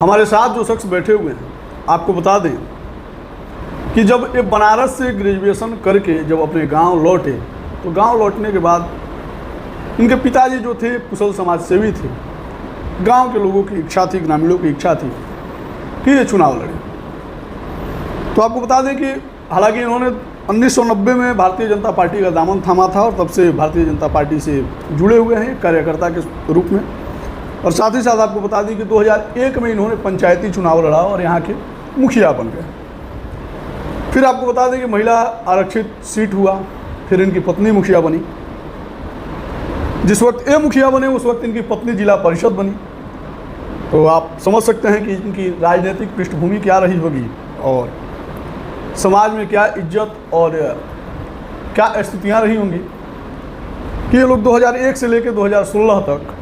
हमारे साथ जो शख्स बैठे हुए हैं, आपको बता दें कि जब ये बनारस से ग्रेजुएशन करके जब अपने गांव लौटे तो गांव लौटने के बाद इनके पिताजी जो थे कुशल समाज सेवी थे। गांव के लोगों की इच्छा थी, ग्रामीणों की इच्छा थी कि ये चुनाव लड़े। तो आपको बता दें कि हालांकि इन्होंने 1990 में भारतीय जनता पार्टी का दामन थामा था और तब से भारतीय जनता पार्टी से जुड़े हुए हैं कार्यकर्ता के रूप में। और साथ ही साथ आपको बता दें कि 2001 में इन्होंने पंचायती चुनाव लड़ा और यहाँ के मुखिया बन गए। फिर आपको बता दें कि महिला आरक्षित सीट हुआ, फिर इनकी पत्नी मुखिया बनी। जिस वक्त ये मुखिया बने उस वक्त इनकी पत्नी जिला परिषद बनी। तो आप समझ सकते हैं कि इनकी राजनीतिक पृष्ठभूमि क्या रही होगी और समाज में क्या इज्जत और क्या स्थितियाँ रही होंगी कि ये लोग 2001 से लेकर 2016 तक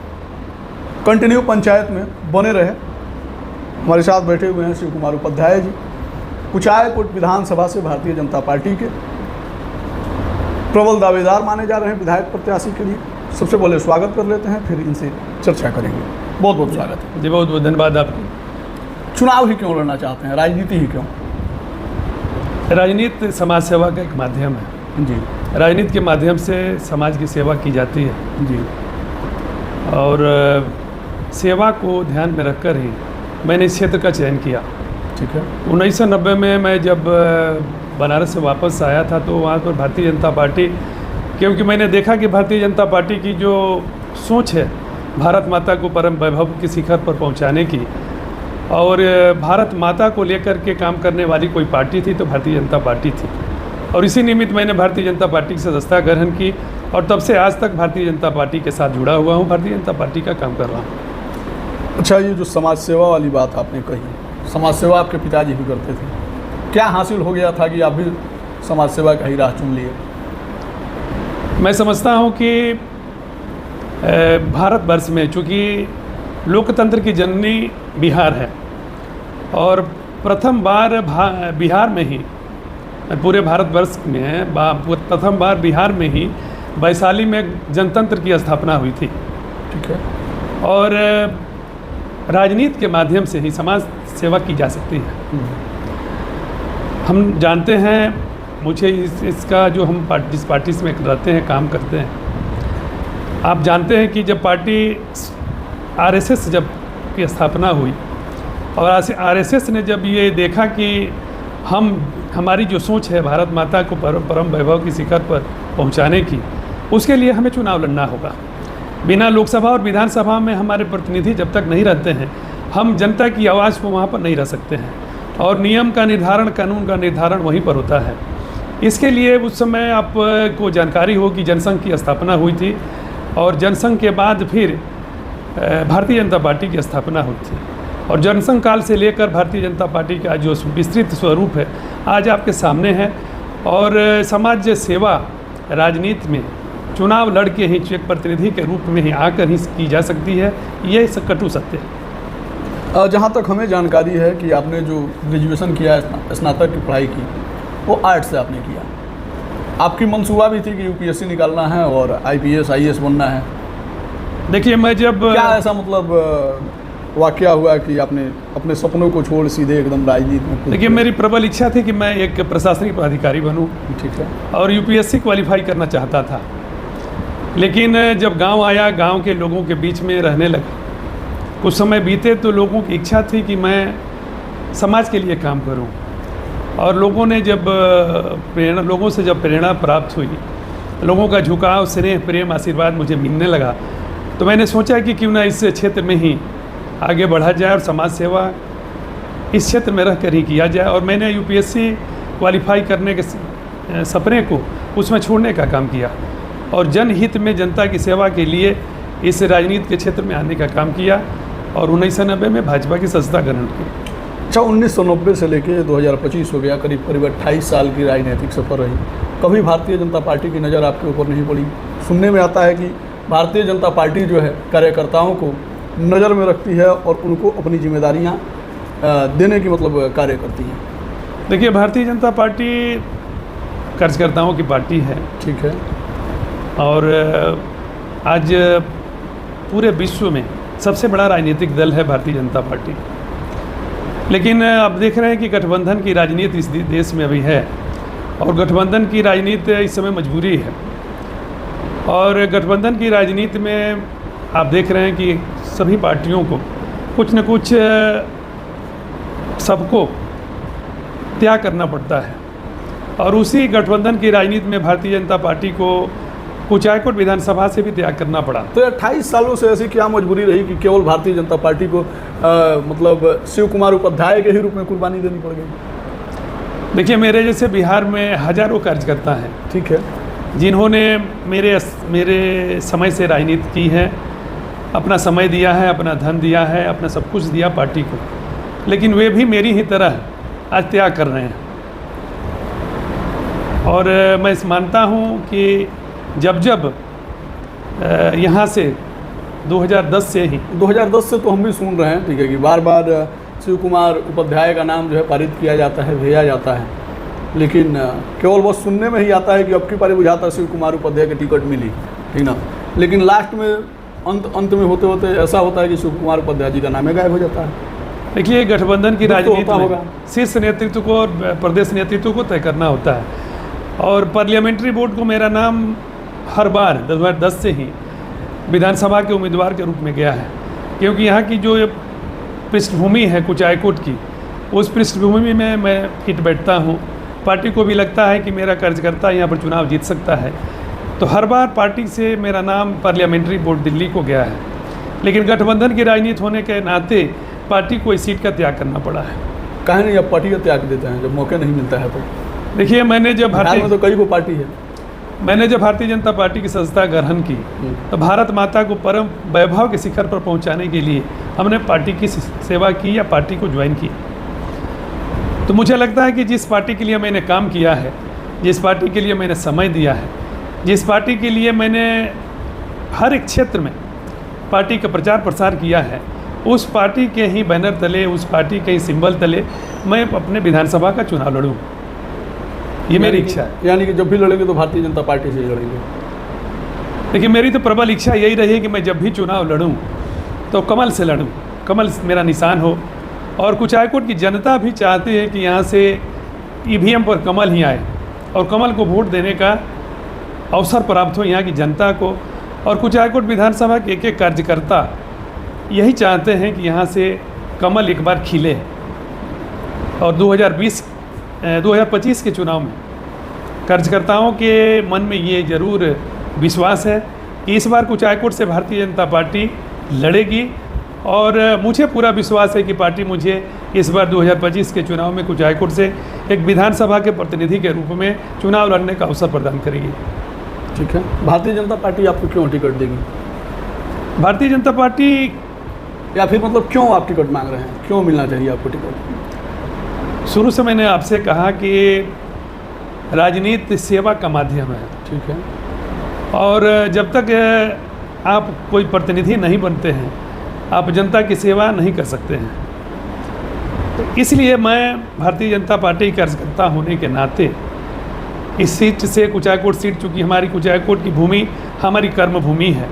कंटिन्यू पंचायत में बने रहे। हमारे साथ बैठे हुए हैं शिव कुमार उपाध्याय जी, कुचायकोट विधानसभा से भारतीय जनता पार्टी के प्रबल दावेदार माने जा रहे हैं विधायक प्रत्याशी के लिए। सबसे पहले स्वागत कर लेते हैं, फिर इनसे चर्चा करेंगे। बहुत बहुत स्वागत है जी। बहुत बहुत धन्यवाद आपको। चुनाव ही क्यों लड़ना चाहते हैं, राजनीति ही क्यों? राजनीति समाज सेवा का एक माध्यम है जी। राजनीति के माध्यम से समाज की सेवा की जाती है जी। और सेवा को ध्यान में रखकर ही मैंने इस क्षेत्र का चयन किया। ठीक है। 1990 में मैं जब बनारस से वापस आया था तो वहाँ पर भारतीय जनता पार्टी, क्योंकि मैंने देखा कि भारतीय जनता पार्टी की जो सोच है भारत माता को परम वैभव की शिखर पर पहुँचाने की और भारत माता को लेकर के काम करने वाली कोई पार्टी थी तो भारतीय जनता पार्टी थी। और इसी निमित्त मैंने भारतीय जनता पार्टी की सदस्यता ग्रहण की और तब से आज तक भारतीय जनता पार्टी के साथ जुड़ा हुआ हूँ, भारतीय जनता पार्टी का काम कर रहा हूँ। अच्छा, ये जो समाज सेवा वाली बात आपने कही, समाज सेवा आपके पिताजी भी करते थे, क्या हासिल हो गया था कि आप भी समाज सेवा का ही राह चुन लिए? मैं समझता हूँ कि भारतवर्ष में चूँकि लोकतंत्र की जननी बिहार है और प्रथम बार बिहार में ही, पूरे भारतवर्ष में प्रथम बार बिहार में ही वैशाली में जनतंत्र की स्थापना हुई थी। ठीक है। और राजनीति के माध्यम से ही समाज सेवा की जा सकती है। हम जानते हैं, मुझे इसका जो हम जिस पार्टी में रहते हैं, काम करते हैं, आप जानते हैं कि जब पार्टी आरएसएस जब की स्थापना हुई और आरएसएस ने जब ये देखा कि हमारी जो सोच है भारत माता को परम वैभव की शिखर पर पहुंचाने की, उसके लिए हमें चुनाव लड़ना होगा। बिना लोकसभा और विधानसभा में हमारे प्रतिनिधि जब तक नहीं रहते हैं, हम जनता की आवाज़ को वहाँ पर नहीं रख सकते हैं और नियम का निर्धारण, कानून का निर्धारण वहीं पर होता है। इसके लिए उस समय आपको जानकारी हो कि जनसंघ की स्थापना हुई थी और जनसंघ के बाद फिर भारतीय जनता पार्टी की स्थापना हुई थी और जनसंघ काल से लेकर भारतीय जनता पार्टी का जो विस्तृत स्वरूप है आज आपके सामने है। और समाज सेवा राजनीति में चुनाव लड़ के ही एक प्रतिनिधि के रूप में ही आकर ही की जा सकती है, ये कटु सत्य है। जहाँ तक हमें जानकारी है कि आपने जो ग्रेजुएशन किया, स्नातक की पढ़ाई की, वो आर्ट से आपने किया। आपकी मंसूबा भी थी कि यूपीएससी निकालना है और आईपीएस आईएएस बनना है। देखिए, मैं जब क्या ऐसा मतलब वाकया हुआ कि आपने अपने सपनों को छोड़ सीधे एकदम राजनीति में? देखिए, मेरी प्रबल इच्छा थी कि मैं एक प्रशासनिक पदाधिकारी बनूं। ठीक है। और यूपीएससी क्वालिफाई करना चाहता था, लेकिन जब गांव आया, गांव के लोगों के बीच में रहने लगा, कुछ समय बीते तो लोगों की इच्छा थी कि मैं समाज के लिए काम करूं और लोगों ने जब लोगों से जब प्रेरणा प्राप्त हुई, लोगों का झुकाव, स्नेह, प्रेम, आशीर्वाद मुझे मिलने लगा, तो मैंने सोचा कि क्यों ना इस क्षेत्र में ही आगे बढ़ा जाए और समाज सेवा इस क्षेत्र में रह कर ही किया जाए। और मैंने यूपीएससी क्वालिफाई करने के सपने को उसमें छोड़ने का काम किया और जनहित में जनता की सेवा के लिए इस राजनीति के क्षेत्र में आने का काम किया और 1990 में भाजपा की सदस्यता ग्रहण की। अच्छा, 1990 से लेकर 2025 हो गया, करीब करीब 28 साल की राजनीतिक सफर रही। कभी भारतीय जनता पार्टी की नज़र आपके ऊपर नहीं पड़ी? सुनने में आता है कि भारतीय जनता पार्टी जो है कार्यकर्ताओं को नज़र में रखती है और उनको अपनी जिम्मेदारियां देने की मतलब कार्य करती है। देखिए, भारतीय जनता पार्टी कार्यकर्ताओं की पार्टी है। ठीक है। और आज पूरे विश्व में सबसे बड़ा राजनीतिक दल है भारतीय जनता पार्टी। लेकिन अब देख रहे हैं कि गठबंधन की राजनीति इस देश में अभी है, और गठबंधन की राजनीति इस समय मजबूरी है। और गठबंधन की राजनीति में आप देख रहे हैं कि सभी पार्टियों को कुछ न कुछ सबको त्याग करना पड़ता है, और उसी गठबंधन की राजनीति में भारतीय जनता पार्टी को कुचायकोट विधानसभा से भी त्याग करना पड़ा। तो 28 सालों से ऐसी क्या मजबूरी रही कि केवल भारतीय जनता पार्टी को मतलब शिव कुमार उपाध्याय के ही रूप में कुर्बानी देनी पड़ गई? देखिए, मेरे जैसे बिहार में हजारों कार्यकर्ता हैं, ठीक है, जिन्होंने मेरे समय से राजनीति की है, अपना समय दिया है, अपना धन दिया है, अपना सब कुछ दिया पार्टी को, लेकिन वे भी मेरी ही तरह आज त्याग कर रहे हैं। और मैं मानता हूँ कि जब यहाँ से 2010 से ही 2010 से तो हम भी सुन रहे हैं, ठीक है, कि बार बार शिव कुमार उपाध्याय का नाम जो है पारित किया जाता है, भेजा जाता है, लेकिन केवल बस सुनने में ही आता है कि अब की बार बुझाता है शिव कुमार उपाध्याय की टिकट मिली, ठीक ना, लेकिन लास्ट में अंत में होते होते ऐसा होता है कि शिव कुमार उपाध्याय जी का नाम गायब हो जाता है। देखिए, गठबंधन की राजनीति होगा, शीर्ष नेतृत्व को और प्रदेश नेतृत्व को तय करना होता है, और पार्लियामेंट्री बोर्ड को मेरा नाम हर बार 2010 से ही विधानसभा के उम्मीदवार के रूप में गया है, क्योंकि यहाँ की जो पृष्ठभूमि है कुचायकोट की, उस पृष्ठभूमि में मैं फिट बैठता हूँ। पार्टी को भी लगता है कि मेरा कार्यकर्ता यहाँ पर चुनाव जीत सकता है, तो हर बार पार्टी से मेरा नाम पार्लियामेंट्री बोर्ड दिल्ली को गया है। लेकिन गठबंधन की राजनीति होने के नाते पार्टी को इस सीट का त्याग करना पड़ा है। कहे नहीं अब पार्टी का त्याग देते हैं जब मौके नहीं मिलता है? तो देखिए, मैंने जब तो कई को पार्टी है, मैंने जब भारतीय जनता पार्टी की सदस्यता ग्रहण की तो भारत माता को परम वैभव के शिखर पर पहुंचाने के लिए हमने पार्टी की सेवा की या पार्टी को ज्वाइन किया। तो मुझे लगता है कि जिस पार्टी के लिए मैंने काम किया है, जिस पार्टी के लिए मैंने समय दिया है, जिस पार्टी के लिए मैंने हर एक क्षेत्र में पार्टी का प्रचार प्रसार किया है, उस पार्टी के ही बैनर तले, उस पार्टी के ही सिंबल तले मैं अपने विधानसभा का चुनाव लड़ूँ, ये मेरी इच्छा है। यानी कि जब भी लड़ेंगे तो भारतीय जनता पार्टी से ही लड़ेंगे? देखिए, मेरी तो प्रबल इच्छा यही रही है कि मैं जब भी चुनाव लड़ूं तो कमल से लड़ूं, कमल मेरा निशान हो। और कुचायकोट की जनता भी चाहती है कि यहाँ से ईवीएम पर कमल ही आए और कमल को वोट देने का अवसर प्राप्त हो यहाँ की जनता को। और कुचायकोट विधानसभा के एक कार्यकर्ता यही चाहते हैं कि यहाँ से कमल एक बार खिले, और 2025 के चुनाव में कार्यकर्ताओं के मन में ये ज़रूर विश्वास है कि इस बार कुचायकोट से भारतीय जनता पार्टी लड़ेगी, और मुझे पूरा विश्वास है कि पार्टी मुझे इस बार 2025 के चुनाव में कुचायकोट से एक विधानसभा के प्रतिनिधि के रूप में चुनाव लड़ने का अवसर प्रदान करेगी। ठीक है, भारतीय जनता पार्टी आपको क्यों टिकट देगी? भारतीय जनता पार्टी, या फिर मतलब क्यों आप टिकट मांग रहे हैं, क्यों मिलना चाहिए आपको टिकट? शुरू से मैंने आपसे कहा कि राजनीति सेवा का माध्यम है, ठीक है, और जब तक आप कोई प्रतिनिधि नहीं बनते हैं, आप जनता की सेवा नहीं कर सकते हैं। तो इसलिए मैं भारतीय जनता पार्टी कार्यकर्ता होने के नाते इस सीट से, कुचायकोट सीट, चूँकि हमारी कुचायकोट की भूमि हमारी कर्म भूमि है,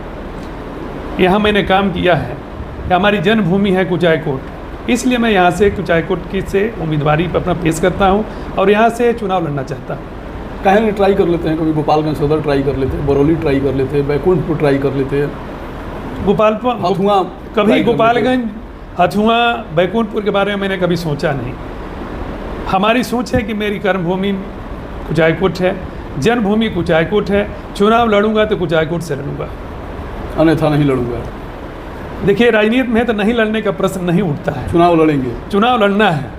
यहाँ मैंने काम किया है, हमारी जन्मभूमि है कुचायकोट, इसलिए मैं यहाँ से कुचायकोट की से उम्मीदवारी पर अपना पेश करता हूँ और यहाँ से चुनाव लड़ना चाहता हूँ। कहीं नहीं ट्राई कर लेते हैं, कभी गोपालगंज सदर ट्राई कर लेते हैं, बरौली ट्राई कर लेते हैं, बैकुंठपुर ट्राई कर लेते हैं, हथुआ, कभी गोपालगंज, हथुआ, बैकुंठपुर के बारे में मैंने कभी सोचा नहीं। हमारी सोच है कि मेरी कर्मभूमि कुचायकोट है, जन्मभूमि कुचायकोट है, चुनाव लड़ूंगा तो कुचायकोट से लड़ूंगा, अन्यथा नहीं लड़ूंगा। देखिए, राजनीति में तो नहीं लड़ने का प्रश्न नहीं उठता है, चुनाव लड़ेंगे, चुनाव लड़ना है,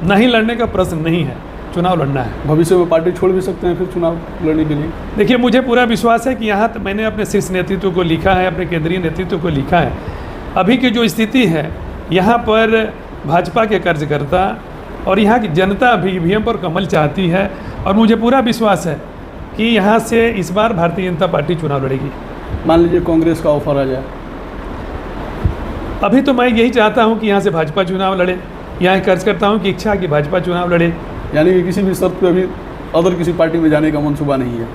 नहीं लड़ने का प्रश्न नहीं है, चुनाव लड़ना है। भविष्य में पार्टी छोड़ भी सकते हैं फिर चुनाव लड़ने के लिए? देखिए, मुझे पूरा विश्वास है कि यहाँ तो मैंने अपने शीर्ष नेतृत्व को लिखा है, अपने केंद्रीय नेतृत्व को लिखा है, अभी की जो स्थिति है यहाँ पर भाजपा के कार्यकर्ता और यहाँ की जनता भी ईवीएम पर कमल चाहती है, और मुझे पूरा विश्वास है कि यहाँ से इस बार भारतीय जनता पार्टी चुनाव लड़ेगी। मान लीजिए कांग्रेस का ऑफर आ जाए? अभी तो मैं यही चाहता हूँ कि यहाँ से भाजपा चुनाव लड़े, यहाँ कार्यकर्ताओं की इच्छा कि भाजपा चुनाव लड़े। यानी कि किसी भी शर्त पे अभी अदर किसी पार्टी में जाने का मनसूबा नहीं है?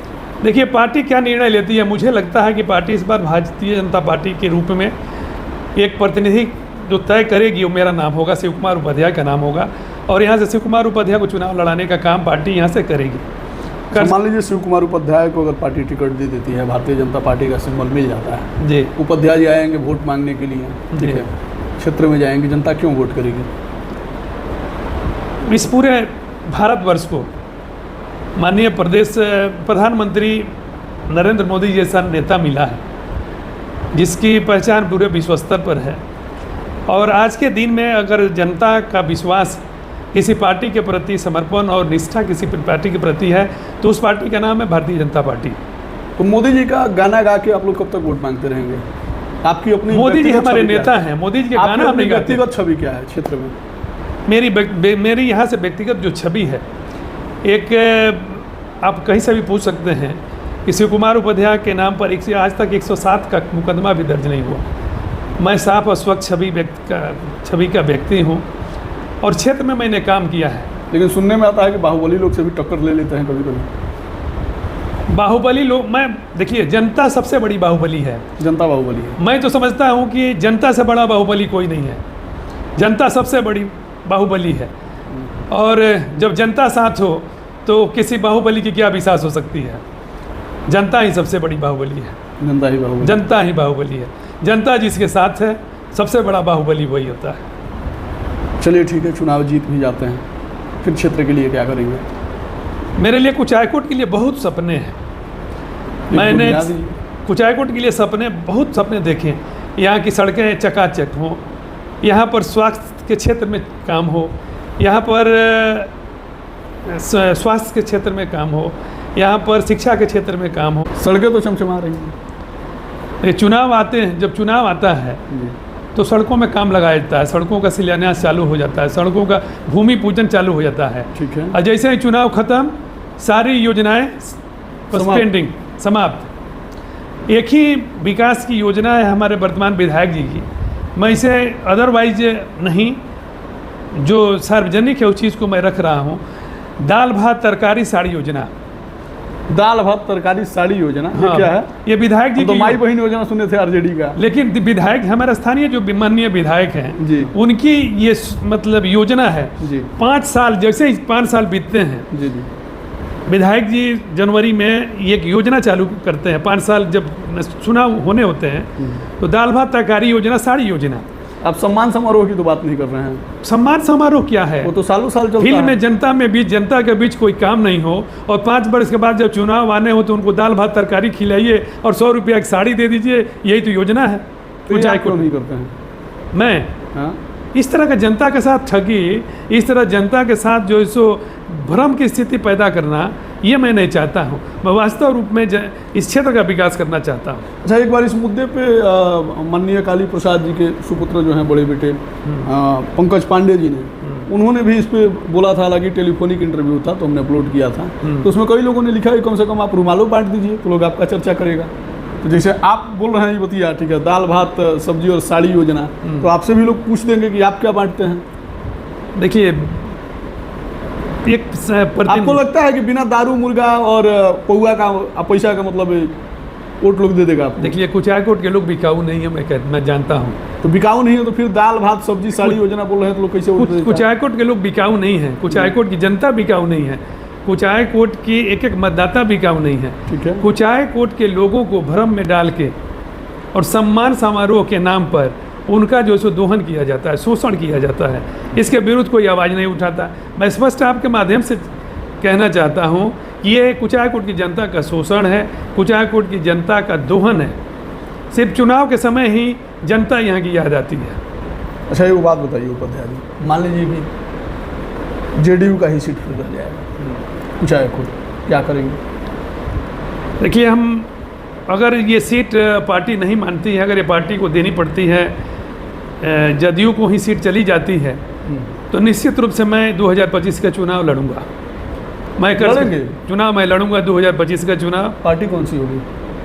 देखिए, पार्टी क्या निर्णय लेती है, मुझे लगता है कि पार्टी इस बार भारतीय जनता पार्टी के रूप में एक प्रतिनिधि जो तय करेगी वो मेरा नाम होगा, शिव कुमार उपाध्याय का नाम होगा, और यहाँ से शिव कुमार उपाध्याय को चुनाव लड़ाने का काम पार्टी यहाँ से करेगी। तो मान लीजिए शिव कुमार उपाध्याय को अगर पार्टी टिकट दे देती है, भारतीय जनता पार्टी का सिंबल मिल जाता है जी, उपाध्याय जी आएंगे वोट मांगने के लिए, ठीक है, क्षेत्र में जाएंगे, जनता क्यों वोट करेगी? इस पूरे भारतवर्ष को माननीय प्रधानमंत्री नरेंद्र मोदी जैसा नेता मिला है जिसकी पहचान पूरे विश्व स्तर पर है, और आज के दिन में अगर जनता का विश्वास किसी पार्टी के प्रति, समर्पण और निष्ठा किसी पार्टी के प्रति है तो उस पार्टी का नाम है भारतीय जनता पार्टी। तो मोदी जी का गाना गा के आप लोग कब तक वोट मांगते रहेंगे? आपकी अपनी मोदी जी हमारे नेता हैं, मोदी जी के गाना हम नहीं गाते। व्यक्तिगत छवि क्या है क्षेत्र में? मेरी यहाँ से व्यक्तिगत जो छवि है, एक आप कहीं से भी पूछ सकते हैं कि शिव कुमार उपाध्याय के नाम पर आज तक 107 का मुकदमा भी दर्ज नहीं हुआ। मैं साफ और स्वच्छ छवि का व्यक्ति हूँ और क्षेत्र में मैंने काम किया है। लेकिन सुनने में आता है कि बाहुबली लोग से भी टक्कर ले लेते हैं कभी कभी। बाहुबली लोग, मैं देखिए जनता सबसे बड़ी बाहुबली है, जनता बाहुबली है। मैं तो समझता हूँ कि जनता से बड़ा बाहुबली कोई नहीं है, जनता सबसे बड़ी बाहुबली है। और जब जनता साथ हो तो किसी बाहुबली की क्या विश्वास हो सकती है? जनता ही सबसे बड़ी बाहुबली है, जनता ही बाहुबली, जनता ही बाहुबली है। जनता जिसके साथ है सबसे बड़ा बाहुबली वही होता है। चलिए ठीक है, चुनाव जीत भी जाते हैं, फिर क्षेत्र के लिए क्या करेंगे? मेरे लिए कुचायकोट के लिए बहुत सपने हैं। मैंने कुचायकोट के लिए बहुत सपने देखे। यहाँ की सड़कें चकाचक हों, यहाँ पर स्वास्थ्य के क्षेत्र में काम हो, यहाँ पर स्वास्थ्य के क्षेत्र में काम हो, यहाँ पर शिक्षा के क्षेत्र में काम हो। सड़कें तो चमचमा रही हैं। ये चुनाव आते हैं, जब चुनाव आता है तो सड़कों में काम लगाया जाता है, सड़कों का शिलान्यास चालू हो जाता है, सड़कों का भूमि पूजन चालू हो जाता है। ठीक है। और जैसे ही चुनाव खत्म, सारी योजनाएं पेंडिंग समाप्त। एक ही विकास की योजना है हमारे वर्तमान विधायक जी की, मैं इसे अदरवाइज नहीं, जो सार्वजनिक है उस चीज़ को मैं रख रहा हूँ। दाल भात तरकारी साड़ी योजना। दाल भात तरकारी साड़ी योजना, हाँ, ये क्या है? ये विधायक जी तो माई बहन योजना सुने थे आरजेडी का, लेकिन विधायक हमारे स्थानीय जो माननीय विधायक हैं जी, उनकी ये मतलब योजना है जी। 5 साल, जैसे ही 5 साल बीतते हैं जी जी, विधायक जी जनवरी में एक योजना चालू करते हैं। 5 साल जब चुनाव होने होते हैं तो दाल भात तरकारी योजना, साड़ी योजना। आप सम्मान समारोह की तो बात नहीं कर रहे हैं। सम्मान समारोह क्या है? वो तो सालों साल चलता फील्ड है। में जनता के बीच कोई काम नहीं हो और 5 वर्ष के बाद जब चुनाव आने हो तो उनको दाल भात तरकारी खिलाइए और 100 रुपया की साड़ी दे दीजिए, यही तो योजना है। तो ये आप क्यों नहीं करते हैं? मैं हाँ? इस तरह का जनता के साथ ठगी, इस तरह जनता के साथ जो सो भ्रम की स्थिति पैदा करना, ये मैं नहीं चाहता हूँ। मैं वास्तव रूप में इस क्षेत्र का विकास करना चाहता हूँ। अच्छा, एक बार इस मुद्दे पे माननीय काली प्रसाद जी के सुपुत्र जो हैं बड़े बेटे पंकज पांडे जी ने, उन्होंने भी इस पे बोला था, हालांकि टेलीफोनिक इंटरव्यू था तो हमने अपलोड किया था, तो उसमें कई लोगों ने लिखा है कम से कम आप रुमालों बांट दीजिए तो लोग आपका चर्चा करेगा। तो जैसे आप बोल रहे हैं ये बतिया, ठीक है, दाल भात सब्जी और साड़ी योजना, तो आपसे भी लोग पूछ देंगे कि आप क्या बांटते हैं। देखिए, आपको लगता है कि बिना दारू मुर्गा और पौआ का पैसा का मतलब वोट लोग दे देगा आपको? देखिए, कुचायकोट के लोग बिकाऊ नहीं है, मैं जानता हूँ। तो बिकाऊ नहीं है तो फिर दाल भात सब्जी साड़ी योजना बोल रहे हैं तो लोग कैसे वोट देते हैं? कुचायकोट के लोग बिकाऊ नहीं है, कुचायकोट की जनता बिकाऊ नहीं है, कुचायकोट की एक एक मतदाता बिकाऊ नहीं है। ठीक है। कुचायकोट के लोगों को भ्रम में डाल के और सम्मान समारोह के नाम पर उनका जो सो दोहन किया जाता है, शोषण किया जाता है, इसके विरुद्ध कोई आवाज़ नहीं उठाता। मैं स्पष्ट आपके माध्यम से कहना चाहता हूँ कि ये कुचायकोट की जनता का शोषण है, कुचायकोट की जनता का दोहन है। सिर्फ चुनाव के समय ही जनता यहाँ की याद आती है। अच्छा, ये बात बताइए उपाध्याय जी, मान लीजिए कि जेडीयू का ही सीट फिर रह जाएगा कुचायकोट, क्या करेंगे? देखिए, हम अगर ये सीट पार्टी नहीं मानती है, अगर ये पार्टी को देनी पड़ती है, जदयू को ही सीट चली जाती है, तो निश्चित रूप से मैं 2025 का चुनाव लड़ूंगा। मैं चुनाव मैं लड़ूंगा 2025 का चुनाव। पार्टी कौन सी होगी?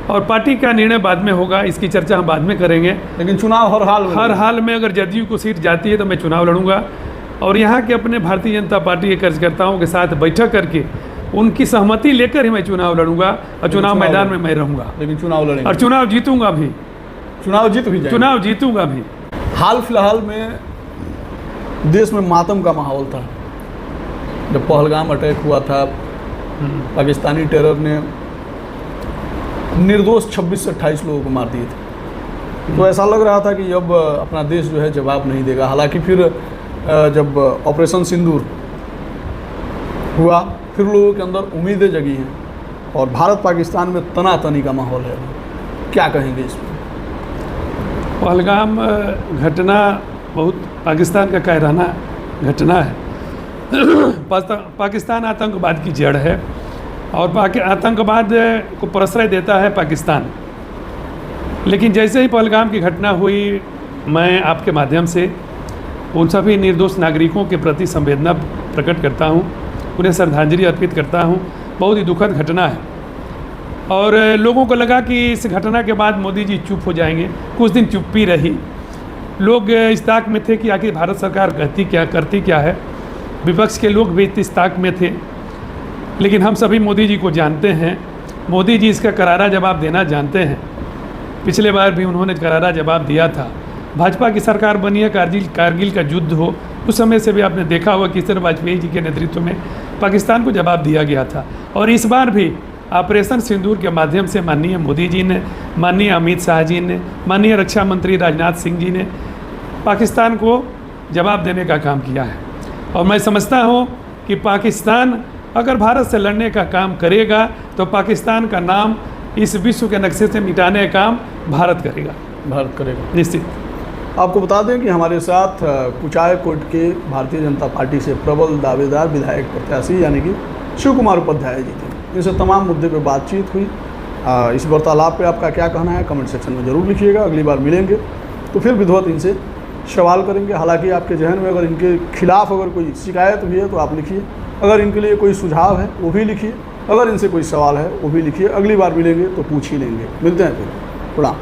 और पार्टी का निर्णय बाद में होगा, इसकी चर्चा हम बाद में करेंगे। लेकिन चुनाव हर हाल में अगर जदयू को सीट जाती है तो मैं चुनाव लड़ूंगा और यहाँ के अपने भारतीय जनता पार्टी के कार्यकर्ताओं के साथ बैठक करके उनकी सहमति लेकर ही मैं चुनाव लड़ूंगा और चुनाव मैदान में मैं रहूंगा। लेकिन चुनाव लड़ेंगे और चुनाव जीतूंगा भी, चुनाव जीत भी जाएगा। चुनाव जीतूंगा भी। हाल फिलहाल में देश में मातम का माहौल था जब पहलगाम अटैक हुआ था। पाकिस्तानी टेरर ने निर्दोष 26 से 28 लोगों को मार दिए थे। तो ऐसा लग रहा था कि अब अपना देश जो है जवाब नहीं देगा। हालांकि फिर जब ऑपरेशन सिंदूर हुआ फिर लोगों के अंदर उम्मीदें जगी हैं और भारत पाकिस्तान में तनातनी का माहौल है। क्या कहेंगे इसमें? पहलगाम घटना बहुत पाकिस्तान का कायराना घटना है। पाकिस्तान आतंकवाद की जड़ है और आतंकवाद को प्रश्रय देता है पाकिस्तान। लेकिन जैसे ही पहलगाम की घटना हुई, मैं आपके माध्यम से उन सभी निर्दोष नागरिकों के प्रति संवेदना प्रकट करता हूँ, उन्हें श्रद्धांजलि अर्पित करता हूँ। बहुत ही दुखद घटना है और लोगों को लगा कि इस घटना के बाद मोदी जी चुप हो जाएंगे। कुछ दिन चुप्पी रही। लोग इस ताक में थे कि आखिर भारत सरकार करती क्या है। विपक्ष के लोग भी इस ताक में थे। लेकिन हम सभी मोदी जी को जानते हैं। मोदी जी इसका करारा जवाब देना जानते हैं। पिछले बार भी उन्होंने करारा जवाब दिया था। भाजपा की सरकार बनी है, कारगिल का युद्ध हो, उस समय से भी आपने देखा होगा किस तरह वाजपेयी जी के नेतृत्व में पाकिस्तान को जवाब दिया गया था। और इस बार भी ऑपरेशन सिंदूर के माध्यम से माननीय मोदी जी ने, माननीय अमित शाह जी ने, माननीय रक्षा मंत्री राजनाथ सिंह जी ने पाकिस्तान को जवाब देने का काम किया है। और मैं समझता हूँ कि पाकिस्तान अगर भारत से लड़ने का काम करेगा तो पाकिस्तान का नाम इस विश्व के नक्शे से मिटाने का काम भारत करेगा निश्चित। आपको बता दें कि हमारे साथ कुचायकोट के भारतीय जनता पार्टी से प्रबल दावेदार विधायक प्रत्याशी यानी कि शिव कुमार उपाध्याय जी थे। इनसे तमाम मुद्दे पे बातचीत हुई। इस वार्तालाप पे आपका क्या कहना है कमेंट सेक्शन में ज़रूर लिखिएगा। अगली बार मिलेंगे तो फिर विधिवत इनसे सवाल करेंगे। हालांकि आपके जहन में अगर इनके खिलाफ अगर कोई शिकायत भी है तो आप लिखिए। अगर इनके लिए कोई सुझाव है वो भी लिखिए। अगर इनसे कोई सवाल है वो भी लिखिए। अगली बार मिलेंगे तो पूछ ही लेंगे। मिलते हैं फिर। प्रणाम।